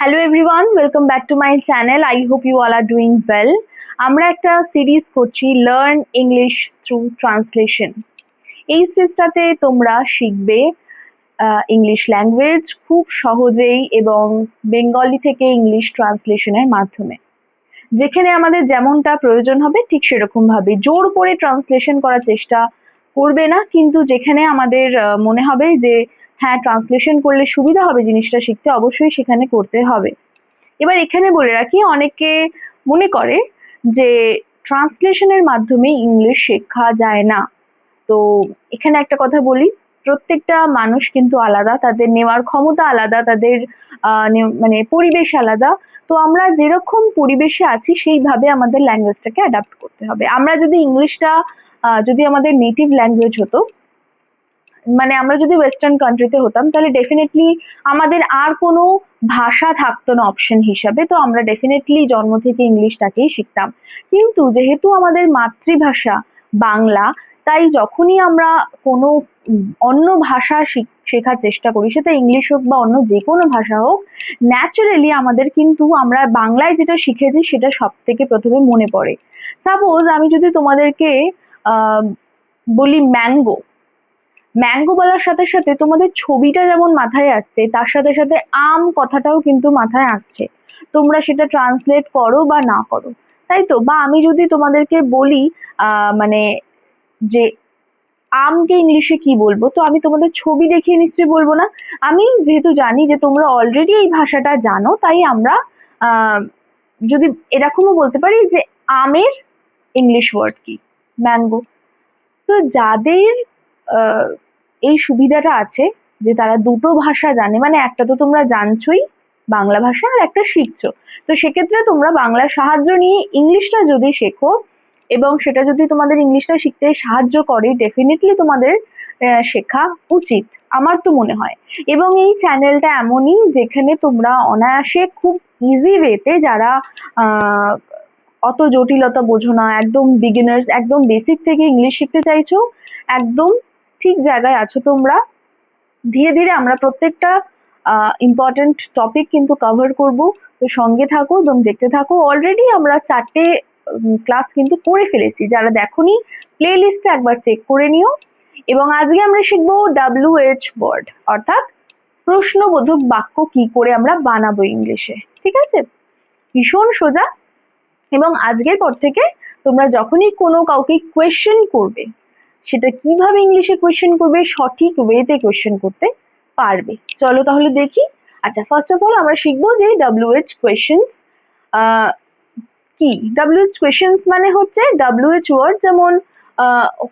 Hello everyone, welcome back to my channel. I hope you all are doing well. আমরা একটা series করছি learn English through translation. এই সিরিজটাতে তোমরা শিখবে English language খুব সহজেই এবং বেঙ্গলি থেকে ইংলিশ ট্রান্সলেশনের মাধ্যমে। যেখানে আমাদের যেমনটা প্রয়োজন হবে ঠিক সেরকম ভাবে জোর করে ট্রান্সলেশন করার চেষ্টা করবে না, কিন্তু যেখানে আমাদের মনে হবে যে হ্যাঁ ট্রান্সলেশন করলে সুবিধা হবে জিনিসটা শিখতে, অবশ্যই সেখানে করতে হবে। এবার এখানে বলে রাখি, অনেকে মনে করে যে ট্রান্সলেশনের মাধ্যমে ইংলিশ শেখা যায় না। তো এখানে একটা কথা বলি, প্রত্যেকটা মানুষ কিন্তু আলাদা, তাদের নেওয়ার ক্ষমতা আলাদা, তাদের মানে পরিবেশ আলাদা। তো আমরা যেরকম পরিবেশে আছি সেইভাবে আমাদের ল্যাঙ্গুয়েজটাকে অ্যাডাপ্ট করতে হবে। আমরা যদি ইংলিশটা যদি আমাদের নেটিভ ল্যাঙ্গুয়েজ হতো, মানে আমরা যদি ওয়েস্টার্ন কান্ট্রিতে হতাম, তাহলে ডেফিনেটলি আমাদের আর কোনো ভাষা থাকতো না অপশন হিসাবে, তো আমরা ডেফিনেটলি জন্ম থেকে ইংলিশটাকেই শিখতাম। কিন্তু যেহেতু আমাদের মাতৃভাষা বাংলা, তাই যখনই আমরা কোনো অন্য ভাষা শেখার চেষ্টা করি, সেটা ইংলিশ হোক বা অন্য যে কোনো ভাষা হোক, ন্যাচারালি আমাদের কিন্তু আমরা বাংলায় যেটা শিখেছি সেটা সব থেকে প্রথমে মনে পড়ে। সাপোজ আমি যদি তোমাদেরকে বলি ম্যাঙ্গো, ম্যাঙ্গো বলার সাথে সাথে তোমাদের ছবিটা যেমন মাথায় আসছে, তার সাথে সাথে আম কথাটাও কিন্তু মাথায় আসছে, তোমরা সেটা ট্রান্সলেট করো বা না করো, তাই তো? বা আমি যদি তোমাদেরকে বলি মানে যে আমকে ইংলিশে কি বলবো, তো আমি তোমাদের ছবি দেখিয়ে নিশ্চয়ই বলবো না। আমি যেহেতু জানি যে তোমরা অলরেডি এই ভাষাটা জানো, তাই আমরা যদি এরকমও বলতে পারি যে আমের ইংলিশ ওয়ার্ড কি, ম্যাঙ্গো। তো যাদের এই সুবিধাটা আছে যে তারা দুটো ভাষা জানে, মানে একটা তো তোমরা জানছোই বাংলা ভাষা, আর একটা শিখছো, তো সেক্ষেত্রে তোমরা বাংলার সাহায্য নিয়ে ইংলিশটা যদি শেখো এবং সেটা যদি তোমাদের ইংলিশটা শিখতে সাহায্য করে, ডেফিনেটলি তোমাদের শেখা উচিত, আমার তো মনে হয়। এবং এই চ্যানেলটা এমনই যেখানে তোমরা অনায়াসে খুব ইজি ওয়েতে, যারা অত জটিলতা বোঝো না, একদম বিগিনার্স, একদম বেসিক থেকে ইংলিশ শিখতে চাইছো, একদম ঠিক জায়গায় আছো তোমরা। ধীরে ধীরে আমরা প্রত্যেকটা ইম্পর্টেন্ট টপিক কিন্তু কভার করব, তো সঙ্গে থাকো এবং দেখতে থাকো। অলরেডি আমরা 4টে ক্লাস কিন্তু করে ফেলেছি, যারা দেখোনি প্লে লিস্টে একবার চেক করে নিও। এবং আজকে আমরা শিখবো WH ওয়ার্ড, অর্থাৎ প্রশ্নবোধক বাক্য কি করে আমরা বানাবো ইংলিশে। ঠিক আছে, ভীষণ সোজা। এবং আজকের পর থেকে তোমরা যখনই কোনো কাউকে কোয়েশ্চেন করবে, সেটা কিভাবে ইংলিশে কোয়েশ্চেন করবে, সঠিক ওয়েতে কোয়েশ্চেন করতে পারবে। চলো তাহলে দেখি। আচ্ছা, ফার্স্ট অফ অল আমরা শিখবো যে WH কোয়েশ্চেন্স কি। WH কোয়েশ্চেন্স মানে হচ্ছে WH ওয়ার্ড, যেমন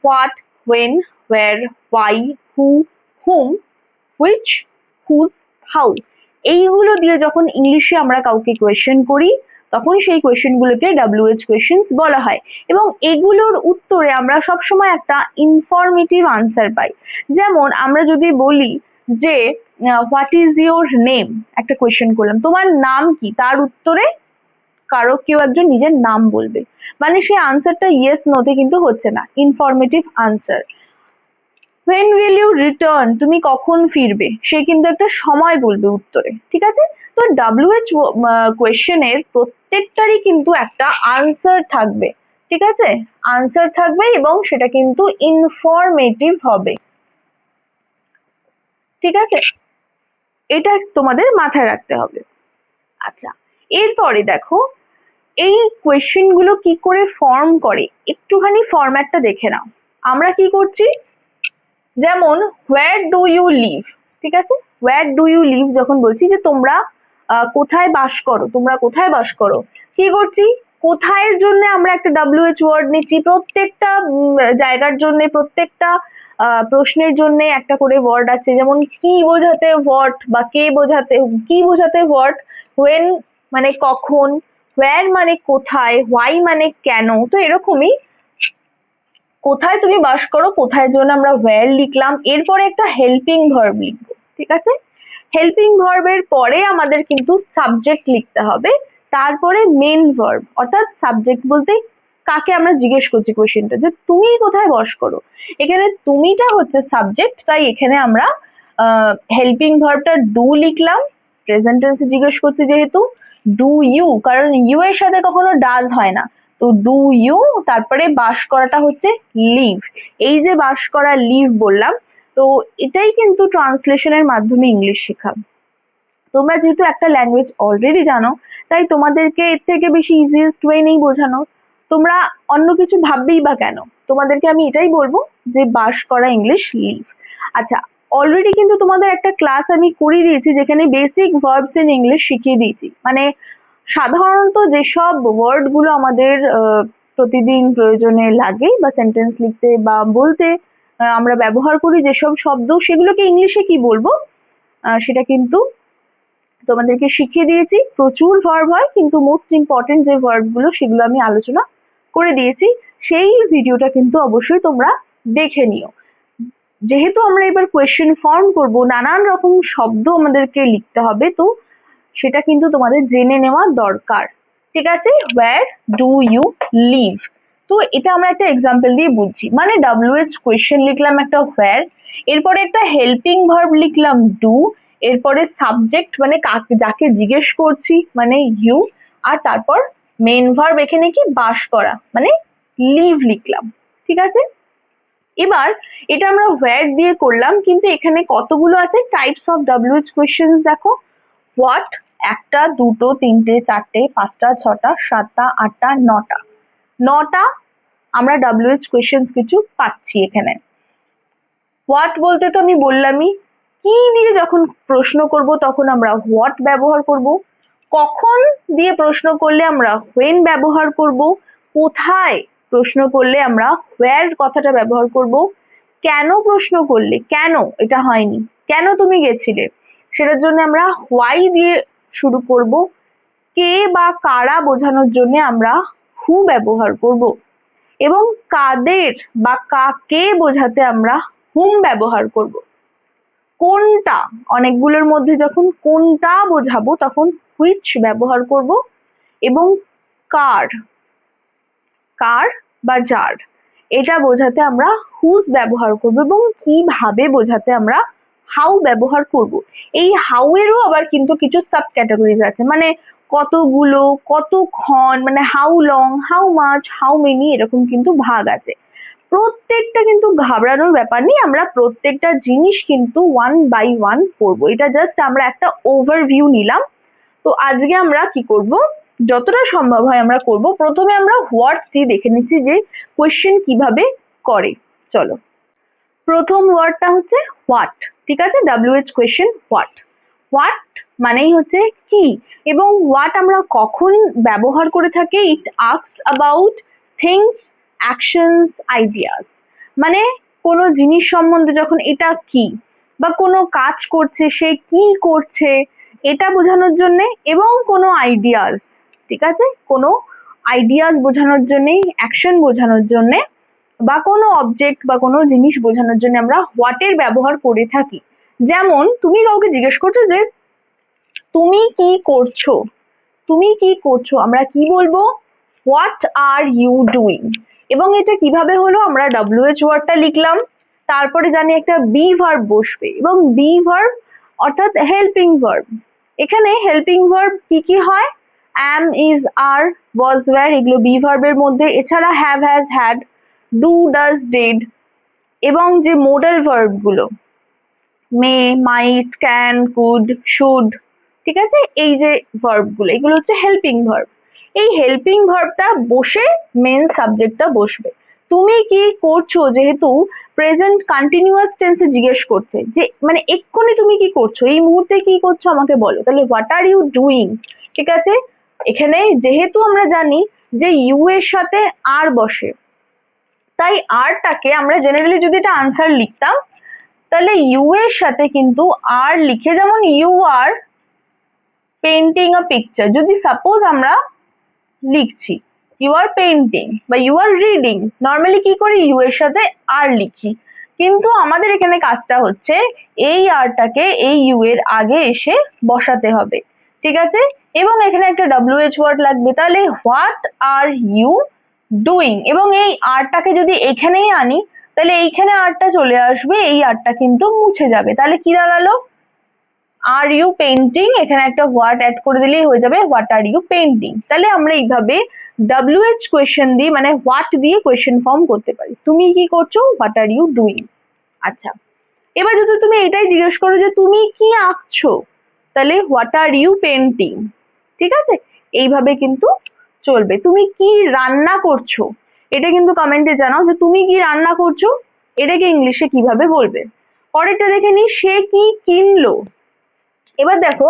what, when, where, why, who, whom, which, whose, how, এইগুলো দিয়ে যখন ইংলিশে আমরা কাউকে কোয়েশ্চেন করি, তখন সেই কোয়েশ্চেনগুলোকে WH কোয়েশ্চেন্স বলা হয়। এবং এগুলোর উত্তরে আমরা সবসময় একটা ইনফরমেটিভ আনসার পাই। যেমন আমরা যদি বলি যে হোয়াট ইজ ইউর নেম, একটা কোয়েশ্চেন করলাম, তোমার নাম কি, তার উত্তরে কেউ একজন নিজের নাম বলবে, মানে সেই আনসারটা ইয়েস নোতে কিন্তু হচ্ছে না, informative answer. when will you return, তুমি কখন ফিরবে, সে কিন্তু একটা সময় বলবে উত্তরে। ঠিক আছে, তো WH কোয়েশ্চেনের প্রত্যেকটারই কিন্তু একটা আনসার থাকবে। ঠিক আছে, আনসার থাকবে এবং সেটা কিন্তু ইনফরমেটিভ হবে। ঠিক আছে, এটা তোমাদের মাথায় রাখতে হবে। আচ্ছা, এরপরে দেখো এই কোয়েশ্চেন গুলো কি করে ফর্ম করে, একটুখানি ফরম্যাটটা দেখে নাও। আমরা কি করছি, যেমন হোয়ার ডু ইউ লিভ, ঠিক আছে, হোয়ার ডু ইউ লিভ যখন বলছি যে তোমরা কোথায় বাস করো, তোমরা কোথায় বাস করো, কি করছি, কোথায়ের জন্য আমরা একটা WH ওয়ার্ড নিচ্ছি, প্রত্যেকটা জায়গার জন্য, প্রত্যেকটা প্রশ্নের জন্য একটা করে ওয়ার্ড আছে। যেমন কি বোঝাতে হোয়াট, বা কে বোঝাতে কি বোঝাতে হোয়াট, হোয়েন মানে কখন, হোয়ার মানে কোথায়, হোয়াই মানে কেন। তো এরকমই কোথায় তুমি বাস করো, কোথায় জন্য আমরা হোয়ার লিখলাম, এরপরে একটা হেল্পিং ভার্ব লিখবো। ঠিক আছে, হেল্পিং ভার্বের পরে আমাদের কিন্তু সাবজেক্ট লিখতে হবে, তারপরে মেন ভার্ব, অর্থাৎ সাবজেক্ট বলতে কাকে আমরা জিজ্ঞেস করছি কোশ্চেনটা, যে তুমি কোথায় বাস করো, এখানে তুমিটা হচ্ছে সাবজেক্ট, তাই এখানে আমরা হেল্পিং ভার্বটা ডু লিখলাম, প্রেজেন্ট টেন্সে জিজ্ঞেস করছি যেহেতু ডু ইউ, কারণ ইউ এর সাথে কখনো ডাজ হয় না, তো ডু ইউ তারপরে বাস করাটা হচ্ছে লিভ। এই যে বাস করা লিভ বললাম, তো এটাই কিন্তু ট্রান্সলেশনের মাধ্যমে ইংলিশ শেখা। তোমরা যেহেতু একটা ল্যাঙ্গুয়েজ অলরেডি জানো, তাই তোমাদেরকে এর থেকে বেশি ইজিয়েস্ট ওয়ে নেই বোঝানো। তোমরা অন্য কিছু ভাববেই বা কেন, তোমাদেরকে আমি এটাই বলবো যে বাস করা ইংলিশ লিভ। আচ্ছা, অলরেডি কিন্তু তোমাদের একটা ক্লাস আমি করিয়ে দিয়েছি যেখানে বেসিক ভার্বস ইন ইংলিশ শিখিয়ে দিয়েছি। মানে সাধারণত যেসব ওয়ার্ড গুলো আমাদের প্রতিদিন প্রয়োজনে লাগে বা সেন্টেন্স লিখতে বা বলতে আমরা ব্যবহার করি যেসব শব্দ, সেগুলোকে ইংলিশে কি বলবো সেটা কিন্তু তোমাদেরকে শিখিয়ে দিয়েছি। প্রচুর ভার্ব হয়, কিন্তু মোস্ট ইম্পর্টেন্ট যে ভার্ব গুলো সেগুলো আমি আলোচনা করে দিয়েছি। সেই ভিডিওটা কিন্তু অবশ্যই তোমরা দেখে নিও। যেহেতু আমরা এবার কোয়েশ্চেন ফর্ম করব, নানান রকম শব্দ আমাদেরকে লিখতে হবে, তো সেটা কিন্তু তোমাদের জেনে নেওয়া দরকার। ঠিক আছে, ওয়্যার ডু ইউ লিভ, তো এটা আমরা একটা এক্সাম্পল দিয়ে বুঝছি। মানে WH কোয়েশ্চেন লিখলাম একটা ওয়্যার, এরপরে একটা হেল্পিং ভার্ব লিখলাম ডু, এরপরে সাবজেক্ট মানে যাকে জিজ্ঞেস করছি মানে ইউ, আর তারপর মেন ভার্ব এখানে কি বাস করা মানে লিভ লিখলাম। ঠিক আছে, এবার এটা আমরা ওয়্যার দিয়ে করলাম, কিন্তু এখানে কতগুলো আছে টাইপস অফ WH কোয়েশ্চেন দেখো। হোয়াট একটা, দুটো, তিনটে, চারটে, পাঁচটা, ছটা, সাতটা, আটটা, নটা আমরা WH কোয়েশ্চেন কিছু পাচ্ছি এখানে। হোয়াট বলতে তো আমি বললামই, কি দিয়ে যখন প্রশ্ন করব তখন আমরা হোয়াট ব্যবহার করব, কখন দিয়ে প্রশ্ন করলে আমরা হোয়েন ব্যবহার করব, কোথায় প্রশ্ন করলে আমরা হোয়ার কথাটা ব্যবহার করব, কেন প্রশ্ন করলে কেন এটা হয়নি, কেন তুমি গেছিলে সেটার জন্য আমরা হোয়াই দিয়ে শুরু করব, কে বা কারা বোঝানোর জন্য আমরা হু ব্যবহার করব, এবং কাদের বা কাকে বোঝাতে আমরা হুম ব্যবহার করব। কোনটা, অনেকগুলোর মধ্যে যখন কোনটা বোঝাবো তখন হুইচ ব্যবহার করব, এবং কার কার বা যার এটা বোঝাতে আমরা হুজ ব্যবহার করব, এবং কিভাবে বোঝাতে আমরা হাউ ব্যবহার করব। এই হাউ এরও আবার কিন্তু কিছু সাব ক্যাটাগরিজ আছে, মানে কতগুলো, কতক্ষণ, মানে how long, how much, how many, এরকম কিন্তু ভাগ আছে। প্রত্যেকটা কিন্তু ঘাবড়ানোর ব্যাপার নেই, আমরা প্রত্যেকটা জিনিস কিন্তু ওয়ান বাই ওয়ান পড়বো। এটা জাস্ট আমরা একটা ওভারভিউ নিলাম। তো আজকে আমরা কি করব, যতটা সম্ভব হয় আমরা করব। প্রথমে আমরা হোয়াট দিয়ে দেখে নিচ্ছি যে কোয়েশ্চেন কিভাবে করে। চলো, প্রথম ওয়ার্ডটা হচ্ছে হোয়াট। ঠিক আছে, WH কোয়েশ্চেন হোয়াট। হোয়াট মানেই হচ্ছে কি, এবং হোয়াট আমরা কখন ব্যবহার করে থাকি, it asks about things, actions, ideas. মানে কোনো জিনিস সম্বন্ধে যখন এটা কি বা কোনো কাজ করছে সে কি করছে এটা বোঝানোর জন্য, এবং কোনো আইডিয়াস, ঠিক আছে, কোনো আইডিয়াস বোঝানোর জন্য, অ্যাকশন বোঝানোর জন্য, বা কোনো অবজেক্ট বা কোনো জিনিস বোঝানোর জন্য আমরা হোয়াট এর ব্যবহার করে থাকি। যেমন তুমি কাউকে জিজ্ঞেস করছো যে তুমি কি করছো, তুমি কি করছো, আমরা কি বলবো, হোয়াট আর ইউ ডুইং। এবং এটা কিভাবে হলো, আমরা WH ওয়ার্ডটা লিখলাম, তারপরে জানি একটা বি ভার্ব বসবে, এবং বি ভার্ব অর্থাৎ হেল্পিং ভার্ব। এখানে হেল্পিং ভার্ব কি কি হয়, am, is, are, was, were, এগুলো বি ভার্বের মধ্যে। এছাড়া have, has, had, do, does, did, এবং যে মোডাল ভার্ব গুলো মে, মাইট, ক্যান, কুড, শুড, ঠিক আছে, এই যে ভার্ব গুলো এগুলো হচ্ছে হেল্পিং ভার্ব। এই হেল্পিং ভার্বটা বসে মেন সাবজেক্টটা বসবে। তুমি কি করছো, যেহেতু প্রেজেন্ট কন্টিনিউয়াস টেন্সে জিজ্ঞেস করছে যে মানে এক্ষুনি তুমি কি করছো, এই মুহূর্তে কি করছো আমাকে বলো, তাহলে হোয়াট আর ইউ ডুইং। ঠিক আছে, এখানে যেহেতু আমরা জানি যে ইউ এর সাথে আর বসে, তাই আরটাকে আমরা জেনারেলি যদি এটা আনসার লিখতাম, তাহলে ইউ এর সাথে কিন্তু আর লিখে, যেমন you are painting a picture, যদি সাপোজ আমরা লিখছি ইউ আর পেইন্টিং বা ইউ আর রিডিং, নর্মালি কি করি ইউ এর সাথে আর লিখি, কিন্তু আমাদের এখানে কাজটা হচ্ছে এই আরটাকে এই ইউ এর আগে এসে বসাতে হবে। ঠিক আছে, এবং এখানে একটা WH ওয়ার্ড লাগবে, তাহলে হোয়াট আর ইউ ডুইং, এবং এই আরটাকে যদি এখানেই আনি তাহলে এইখানে আরটা চলে আসবে, এই আরটা কিন্তু মুছে যাবে, তাহলে কি দাঁড়ালো আর ইউ পেইন্টিং, এখানে একটা হোয়াট অ্যাড করে দিলেই হয়ে যাবে হোয়াট আর ইউ পেইন্টিং। তাহলে আমরা এইভাবে WH কোয়েশ্চেন দিয়ে মানে হোয়াট দিয়ে কোয়েশ্চেন ফর্ম করতে পারি। তুমি কি করছো, হোয়াট আর ইউ ডুইং। আচ্ছা, এবার যদি তুমি এটাই জিজ্ঞেস করো যে তুমি কি আঁকছো, তাহলে হোয়াট আর ইউ পেইন্টিং। ঠিক আছে, এইভাবে কিন্তু চলবে। তুমি কি রান্না করছো, এটা কিন্তু কমেন্টে জানাও যে তুমি কি রান্না করছো, এটাকে ইংলিশে কিভাবে বলবে। পরেরটা দেখে নি, সে কি কিনলো। এবার দেখো,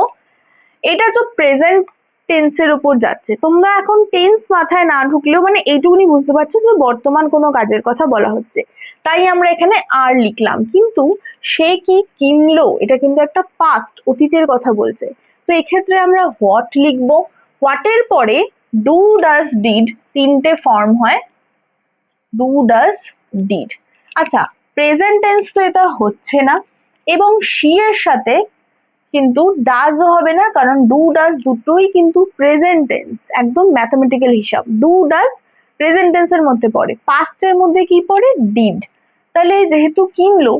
এটা তো প্রেজেন্ট টেন্সের উপর যাচ্ছে। তোমরা এখন টেন্স মাথায় না ঢুকলেও মানে এইটুকুনি বুঝতে পারছো যে বর্তমান কোনো কাজের কথা বলা হচ্ছে, তাই আমরা এখানে আর লিখলাম। কিন্তু সে কি কিনলো, এটা কিন্তু একটা পাস্ট অতীতের কথা বলছে। তো এক্ষেত্রে আমরা হোয়াট লিখবো। হোয়াটের পরে ডু ডাজ ডিড তিনটে ফর্ম হয়, ডু ডাজ ডিড। আচ্ছা, প্রেজেন্ট টেন্স তো এটা হচ্ছে না, এবং শি এর সাথে কিন্তু ডাজও হবে না, কারণ ডু ডাজ দুটোই কিন্তু প্রেজেন্ট টেন্স, একদম ম্যাথমেটিক্যাল হিসাব। ডু ডাজ প্রেজেন্ট টেন্সের মধ্যে পড়ে, পাস্টের মধ্যে কি পড়ে, ডিড। তাহলে যেহেতু কিনলো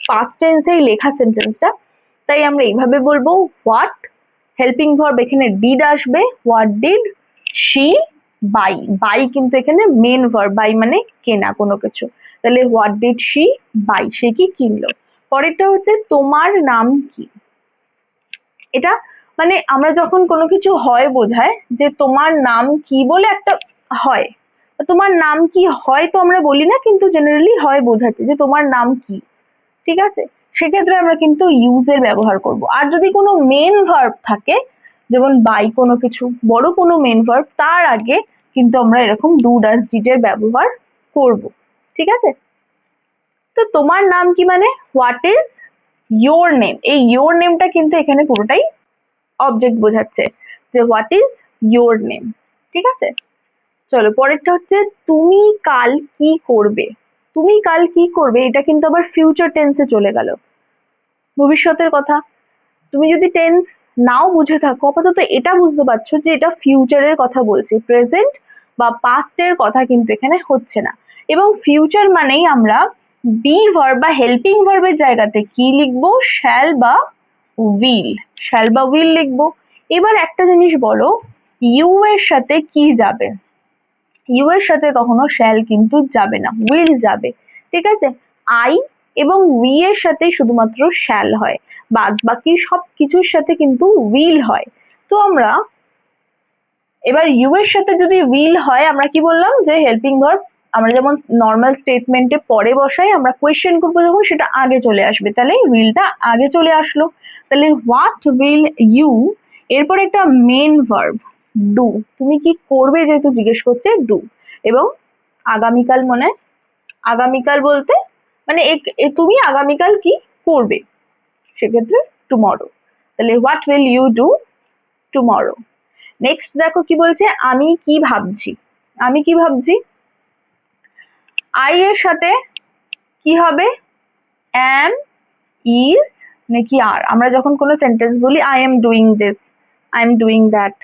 পাস্ট টেন্সেই লেখা সেন্টেন্সটা, তাই আমরা এইভাবে বলবো হোয়াট, হেল্পিং ভার্ব এখানে ডিড আসবে, what did she buy. Buy কিন্তু এখানে মেন ভার্ব, বাই মানে কেনা কোনো কিছু। তাহলে হোয়াট ডিড শি বাই, সে কি কিনলো। পরেরটা হচ্ছে তোমার নাম কি। এটা মানে আমরা যখন কোনো কিছু হয় বোঝায় যে তোমার নাম কি বলে একটা হয়, তোমার নাম কি হয় তো আমরা বলি না, কিন্তু জেনারেলি হয় বোঝাতে যে তোমার নাম কি। ঠিক আছে, সেক্ষেত্রে আমরা কিন্তু ইউজের ব্যবহার করব। আর যদি কোনো মেন ভার্ব থাকে, যেমন বাই কোনো কিছু বড় কোনো মেন ভার্ব, তার আগে কিন্তু আমরা এরকম ডু ডাজ ডিড এর ব্যবহার করব। ঠিক আছে, তো তোমার নাম কি মানে হোয়াট ইজ ইয়োর নেম। এই ইয়োর নেমটা কিন্তু এখানে পুরোটাই অবজেক্ট বোঝাচ্ছে যে হোয়াট ইজ ইয়োর নেম। ঠিক আছে, চলো পরেরটা হচ্ছে তুমি কাল কি করবে। তুমি কাল কি করবে, এটা কিন্তু আবার ফিউচার টেন্সে চলে গেল, ভবিষ্যতের কথা। তুমি যদি টেন্স নাও বুঝে থাকো, আপাতত এটা বুঝতে পারছো যে এটা ফিউচারের কথা বলছে, প্রেজেন্ট বা পাস্টের কথা কিন্তু এখানে হচ্ছে না। এবং ফিউচার মানেই আমরা বি ভার্ব বা হেল্পিং ভার্বের জায়গাতে কি লিখবো, শ্যাল বা উইল, শ্যাল বা উইল লিখবো। এবার একটা জিনিস বলো, ইউ এর সাথে কি যাবে। ইউ এর সাথে কখনো শ্যাল কিন্তু যাবে না, উইল যাবে। ঠিক আছে, আই এবং উই এর সাথে শুধুমাত্র শ্যাল হয়, বাদ বাকি সব কিছুর সাথে কিন্তু উইল হয়। তো আমরা এবার ইউ এর সাথে যদি উইল হয়, আমরা কি বললাম যে হেল্পিং ভার্ব আমরা যেমন নর্মাল স্টেটমেন্টে পরে বসাই, আমরা কোয়েশ্চেন করবো যখন সেটা আগে চলে আসবে, তাহলে উইলটা আগে চলে আসলো। তাহলে হোয়াট উইল ইউ, এরপর একটা মেন ভার্ব ডু, তুমি কি করবে যেহেতু জিজ্ঞেস করছে ডু। এবং আগামীকাল মনে, আগামীকাল বলতে মানে তুমি আগামীকাল কি করবে, সেক্ষেত্রে টুমরো। তাহলে what will you do tomorrow. Next দেখো কি বলছে, আমি কি ভাবছি। আমি কি ভাবছি, আই এর সাথে কি হবে, অ্যাম, ইজ নাকি আর। আমরা যখন কোনো সেন্টেন্স বলি I am doing this, I am doing that.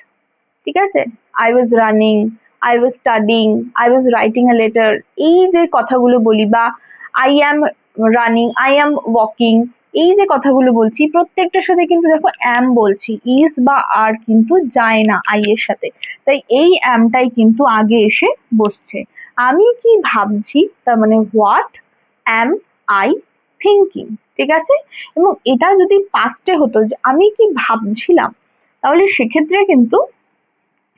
ঠিক আছে, I was running, I was studying, I was writing a letter, এই যে কথাগুলো বলি, বা I am running, I am walking, এই যে কথাগুলো বলছি প্রত্যেকটার সাথে কিন্তু দেখো অ্যাম বলছি, ইজ বা আর কিন্তু যায় না আই এর সাথে, তাই এই অ্যামটাই কিন্তু আগে এসে বসছে। আমি কি ভাবছি, তার মানে হোয়াট অ্যাম আই থিঙ্কিং। ঠিক আছে, এবং এটা যদি পাস্টে হতো যে আমি কি ভাবছিলাম, তাহলে সেক্ষেত্রে কিন্তু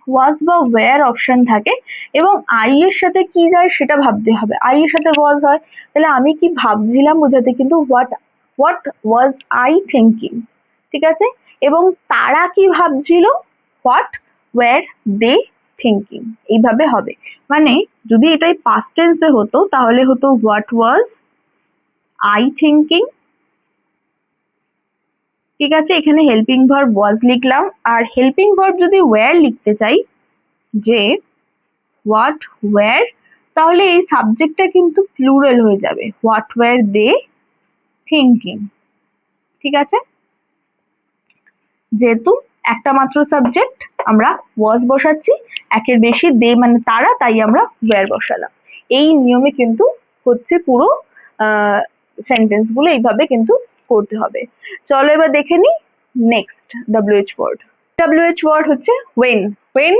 ওয়াজ বা ওয়্যার অপশন থাকে, এবং আই এর সাথে কি যায় সেটা ভাবতে হবে। আই এর সাথে ওয়াজ হয়, তাহলে আমি কি ভাবছিলাম বোঝাতে কিন্তু হোয়াট ওয়াজ আই থিঙ্কিং। ঠিক আছে, এবং তারা কি ভাবছিল, হোয়াট ওয়্যার দে থিঙ্কিং, এইভাবে হবে। মানে যদি এটাই পাস্ট টেন্সে হতো তাহলে হতো হোয়াট ওয়াজ আই থিঙ্কিং। ঠিক আছে, এখানে হেল্পিং ভার্ব ওয়াজ লিখলাম, আর হেল্পিং ভার্ব যদি ওয়্যার লিখতে চাই যে হোয়াট ওয়্যার, তাহলে এই সাবজেক্টটা কিন্তু প্লুরাল হয়ে যাবে, হোয়াট ওয়্যার দে থিঙ্কিং। ঠিক আছে, যেহেতু একটা মাত্র সাবজেক্ট আমরা ওয়াজ বসাচ্ছি, একের বেশি দে মানে তারা, তাই আমরা ওয়্যার বসালাম। এই নিয়মে কিন্তু হচ্ছে পুরো সেন্টেন্স গুলো এইভাবে কিন্তু করতে হবে। চলো এবার দেখে নি next WH word. WH word হচ্ছে when। when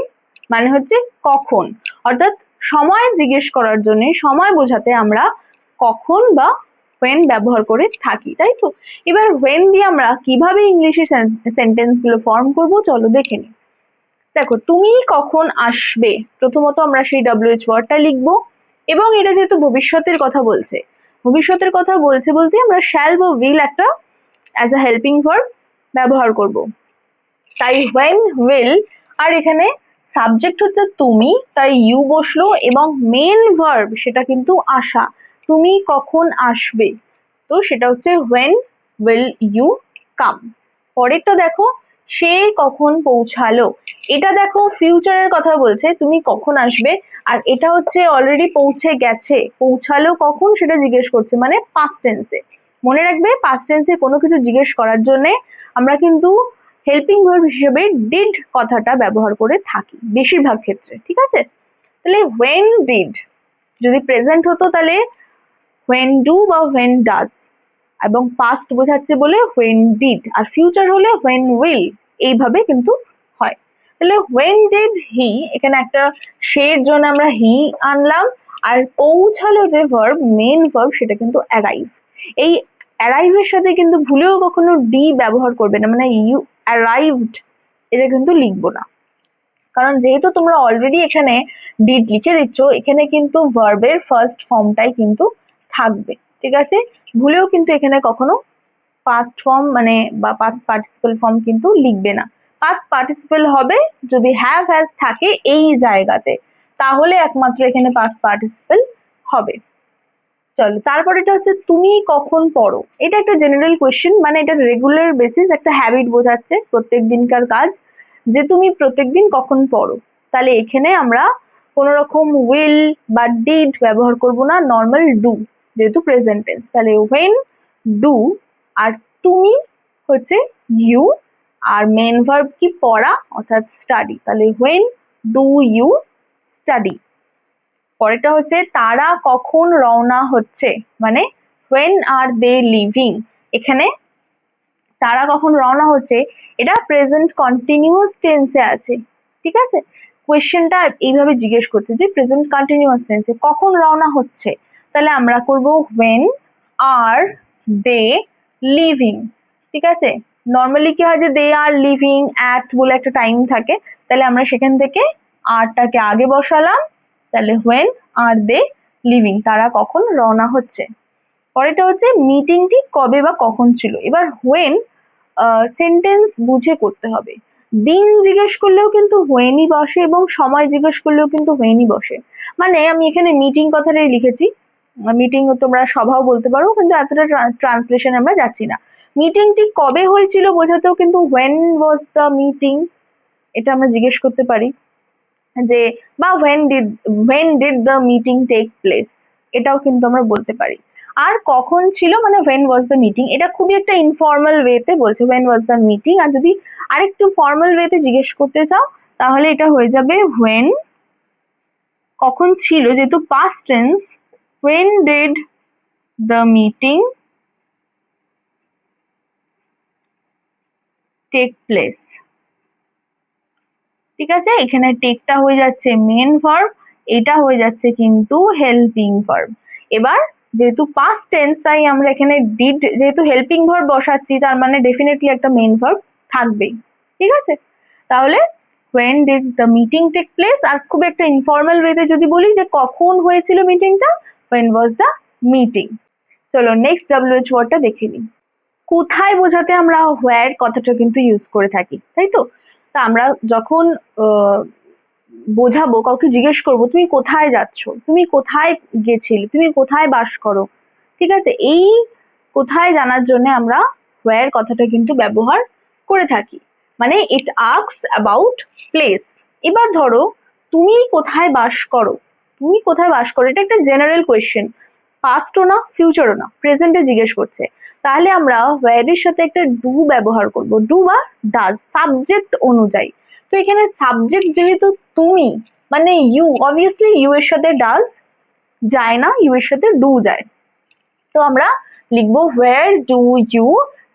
মানে হচ্ছে কখন, অর্থাৎ সময় জিজ্ঞেস করার জন্য, সময় বোঝাতে আমরা কখন বা when ব্যবহার করে থাকি, তাই তো। এবার when দিয়ে আমরা কিভাবে ইংলিশে সেন্টেন্স গুলো ফর্ম করব চলো দেখে নিই। দেখো, তুমি কখন আসবে, প্রথমত আমরা সেই WH ওয়ার্ডটা লিখবো, এবং এটা যেহেতু ভবিষ্যতের কথা বলছে, ভবিষ্যতের কথা বলছে বলতে আমরা শ্যাল বা উইল একটা অ্যাজ আ হেল্পিং ভার্ব ব্যবহার করব। তাই when, will, আর এখানে সাবজেক্ট হচ্ছে তুমি, তাই ইউ বসলো, এবং মেন ভার্ব সেটা কিন্তু আসা, তুমি কখন আসবে, তো সেটা হচ্ছে when will you come। পরেরটা দেখো, সে কখন পৌঁছালো, এটা দেখো ফিউচারের কথা বলছে, তুমি কখন আসবে, আর এটা হচ্ছে অলরেডি পৌঁছে গেছে, পৌঁছালো কখন সেটা জিজ্ঞেস করছে, মানে পাস্ট টেন্সে। মনে রাখবে, পাস্ট টেন্সে কোনো কিছু জিজ্ঞেস করার জন্য আমরা কিন্তু হেল্পিং ভার্ব হিসেবে ডিড কথাটা ব্যবহার করে থাকি বেশিরভাগ ক্ষেত্রে, ঠিক আছে। তাহলে when did যদি প্রেজেন্ট হতো তাহলে when do বা when does, এবং পাস্ট বোঝাচ্ছে বলে when did, আর ফিউচার হলে when will, এইভাবে কিন্তু হয়। তাহলে when did he, এখানে একটা সের জন্য আমরা হি আনলাম, আর পৌঁছালো যে ভার্ব, মেন ভার্ব সেটা কিন্তু অ্যারাইভ। এই অ্যারাইভ এর সাথে কিন্তু ভুলেও কখনো ডি ব্যবহার করবে না, মানে ইউ অ্যারাইভড এটা কিন্তু লিখবো না, কারণ যেহেতু তোমরা অলরেডি এখানে ডিড লিখে দিচ্ছ, এখানে কিন্তু ভার্বের ফার্স্ট ফর্মটাই কিন্তু থাকবে, ঠিক আছে। ভুলেও কিন্তু এখানে কখনো পাস্ট ফর্ম মানে বা পাস্ট পার্টিসিপল ফর্ম কিন্তু লিখবে না। পাস্ট পার্টিসিপল হবে যদি হ্যাভ হ্যাজ থাকে এই জায়গাতে, তাহলে একমাত্র এখানে পাস্ট পার্টিসিপল হবে। চলো, তারপর এটা হচ্ছে তুমি কখন পড়ো, এটা একটা জেনারেল কোয়েশ্চেন, মানে এটা রেগুলার বেসিস একটা হ্যাবিট বোঝাচ্ছে, প্রত্যেক দিনকার কাজ, যে তুমি প্রত্যেকদিন কখন পড়ো। তাহলে এখানে আমরা কোন রকম উইল বা ডিড ব্যবহার করব না, নর্মাল ডু, যেহেতু প্রেজেন্ট টেন্স। তাহলে when ডু, আর তুমি হচ্ছে ইউ, আর মেন ভার্ব কি পড়া অর্থাৎ স্টাডি, তাহলে when ডু ইউ স্টাডি। পরেরটা হচ্ছে তারা কখন রওনা হচ্ছে, মানে when are they leaving, এখানে তারা কখন রওনা হচ্ছে এটা প্রেজেন্ট কন্টিনিউয়াস টেন্সে আছে, ঠিক আছে। কোয়েশ্চেনটা এইভাবে জিজ্ঞেস করছে যে প্রেজেন্ট কন্টিনিউয়াস টেন্সে কখন রওনা হচ্ছে, তাহলে আমরা করব when are they leaving, ঠিক আছে। নর্মালি কি হয় যে they are leaving at বলে একটা টাইম থাকে, তাহলে আমরা সেখান থেকে আরটাকে আগে বসালাম, তাহলে when are they leaving, তারা কখন রওনা হচ্ছে। পরেরটা হচ্ছে মিটিংটি কবে বা কখন ছিল। এবার when সেন্টেন্স বুঝে করতে হবে, দিন জিজ্ঞেস করলেও কিন্তু হোয়েনই বসে, এবং সময় জিজ্ঞেস করলেও কিন্তু হোয়েনই বসে। মানে আমি এখানে মিটিং কথাটাই লিখেছি, মিটিং তোমরা সভাও বলতে পারো, কিন্তু এতটা ট্রান্সলেশন আমরা যাচ্ছি না। মিটিংটি কবে হয়েছিল বোঝাতেও কিন্তু when was the meeting এটা আমরা জিজ্ঞেস করতে পারি, যে বা when did the meeting take place, এটাও কিন্তু আমরা বলতে পারি। আর কখন ছিল মানে when was the meeting, এটা খুবই একটা ইনফর্মাল ওয়েতে বলছে when was the meeting, আর যদি আরেকটু ফর্মাল ওয়েতে জিজ্ঞেস করতে চাও তাহলে এটা হয়ে যাবে when, কখন ছিল যেহেতু past tense, when did the meeting take place, ঠিক আছে। এখানে টেকটা হয়ে যাচ্ছে মেন ভার্ব, এটা হয়ে যাচ্ছে কিন্তু হেল্পিং ভার্ব। এবার যেহেতু পাস্ট টেন্স তাই আমরা এখানে ডিড, যেহেতু হেল্পিং ভার্ব বসাচ্ছি তার মানে ডেফিনেটলি একটা মেন ভার্ব থাকবেই, ঠিক আছে। তাহলে when did the meeting take place, আর খুব একটা ইনফর্মাল ওয়েতে যদি বলি যে কখন হয়েছিল মিটিংটা, when was the meeting। চলো নেক্সট WH ওয়ার্ডটা দেখে নিই। কোথায় বোঝাতে আমরা where কথাটা কিন্তু ইউজ করে থাকি, তাই তো। তা আমরা যখন বোঝাবো, কাউকে জিজ্ঞেস করবো তুমি কোথায় যাচ্ছ, তুমি কোথায় গেছিলে, তুমি কোথায় বাস করো, ঠিক আছে, এই কোথায় জানার জন্য আমরা where কথাটা কিন্তু ব্যবহার করে থাকি, মানে ইট আস্কস অ্যাবাউট প্লেস। এবার ধরো তুমি কোথায় বাস করো, তুমি কোথায় বাস করো, এটা একটা জেনারেল কোয়েশ্চেন, পাস্টও না ফিউচারও না, প্রেজেন্টে জিজ্ঞেস করছে, তাহলে আমরা where এর সাথে একটা ডু ব্যবহার করব, ডু বা ডাজ সাবজেক্ট অনুযায়ী। তো এখানে সাবজেক্ট যেহেতু তুমি মানে ইউ, অবভিয়াসলি ইউ এর সাথে ডাজ যায় না, ইউ এর সাথে ডু যায়, তো আমরা লিখবো where do you,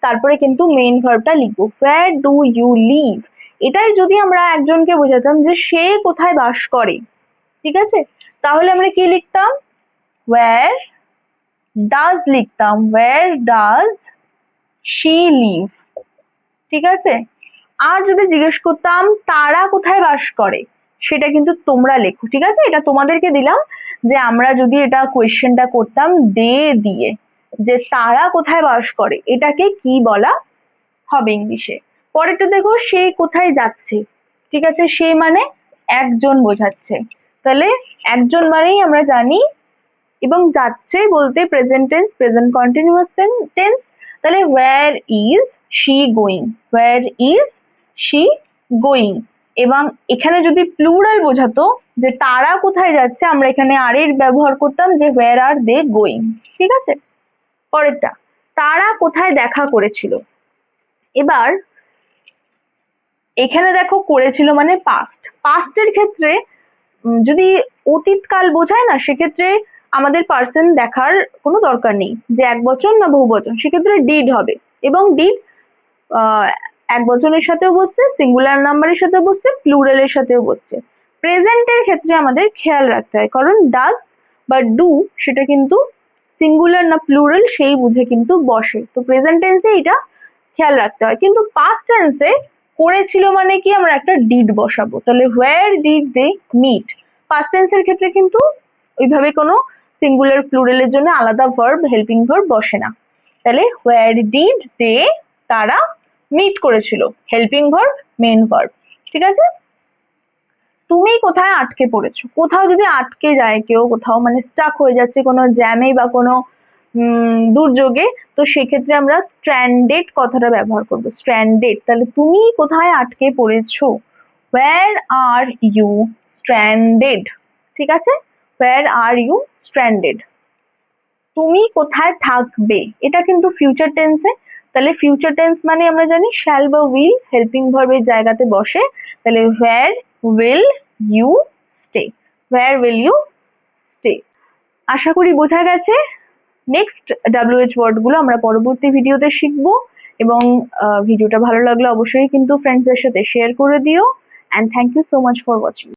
তারপরে কিন্তু মেইন ভার্বটা লিখবো। হোয়ার ডু ইউ লিভ, এটাই যদি আমরা একজনকে বোঝাতাম যে সে কোথায় বাস করে, ঠিক আছে, তাহলে আমরা কি লিখতাম, হোয়ার ডাজ লিখতাম, হোয়ার ডাজ শি লিভ, ঠিক আছে। আর যদি জিজ্ঞেস করতাম তারা কোথায় বাস করে, সেটা কিন্তু তোমরা লেখো, ঠিক আছে। এটা তোমাদেরকে দিলাম যে আমরা যদি এটা কোয়েশ্চেনটা করতাম দে দিয়ে, যে তারা কোথায় বাস করে, এটাকে কি বলা হবে ইংলিশে। পরেরটা দেখো, সে কোথায় যাচ্ছে, ঠিক আছে, সে মানে একজন বোঝাচ্ছে, তাহলে একজন মানেই আমরা জানি, এবং যাচ্ছে বলতে present tense, present continuous tense, তাহলে where is she going, where is she going. এবং এখানে যদি প্লুরাল বোঝাতো যে তারা কোথায় যাচ্ছে, আমরা এখানে আর এর ব্যবহার করতাম যে হোয়ার আর দে গোয়িং, ঠিক আছে। পরেরটা, তারা কোথায় দেখা করেছিল। এবার এখানে দেখো করেছিল মানে পাস্ট, পাস্টের ক্ষেত্রে যদি অতীতকাল বোঝায় না, সেক্ষেত্রে আমাদের পার্সন দেখার কোনো দরকার নেই যে এক বচন না বহু বচন, সেক্ষেত্রে ডিড হবে। এবং ডিড এক বচনের সাথেও বসছে, সিঙ্গুলার নাম্বারের সাথেও বসছে, প্লুরালের সাথেও বসছে। প্রেজেন্টের ক্ষেত্রে আমাদের খেয়াল রাখতে হয়, কারণ ডাজ বা ডু সেটা কিন্তু সিঙ্গুলার না প্লুরাল সেই বুঝে কিন্তু বসে, তো প্রেজেন্ট টেন্সে এটা খেয়াল রাখতে হয়। কিন্তু পাস্ট টেন্সে করেছিল মানে কি আমরা একটা ডিড বসাবো, তাহলে where did they meet. Past টেন্সের ক্ষেত্রে কিন্তু ওইভাবে কোনো সিঙ্গুলার প্লুরালের জন্য আলাদা ভার্ব হেল্পিং ভার্ব বসে না, তাহলে হোয়ার ডিড দে তারা মিট করেছিল, হেল্পিং ভার্ব মেইন ভার্ব, ঠিক আছে। তুমি কোথায় আটকে পড়েছো, কোথাও যদি আটকে যায় কেউ, কোথাও মানে স্টাক হয়ে যাচ্ছে কোনো জ্যামে বা কোনো দুর্যোগে, তো সেক্ষেত্রে আমরা স্ট্র্যান্ডেড কথাটা ব্যবহার করবো, স্ট্র্যান্ডেড। তাহলে তুমি কোথায় আটকে পড়েছো, হোয়ার আর ইউ স্ট্র্যান্ডেড, ঠিক আছে, হোয়ার আর ইউ স্ট্র্যান্ডেড। তুমি কোথায় থাকবে, এটা কিন্তু ফিউচার টেন্সে, তাহলে ফিউচার টেন্স মানে আমরা জানি শ্যাল বা উইল হেল্পিং ভার্বের জায়গাতে বসে, তাহলে where will you stay, where will you stay. আশা করি বোঝা গেছে। নেক্সট WH ওয়ার্ড গুলো আমরা পরবর্তী ভিডিওতে শিখবো, এবং ভিডিওটা ভালো লাগলে অবশ্যই কিন্তু ফ্রেন্ডসদের সাথে শেয়ার করে দিও। And thank you so much for watching.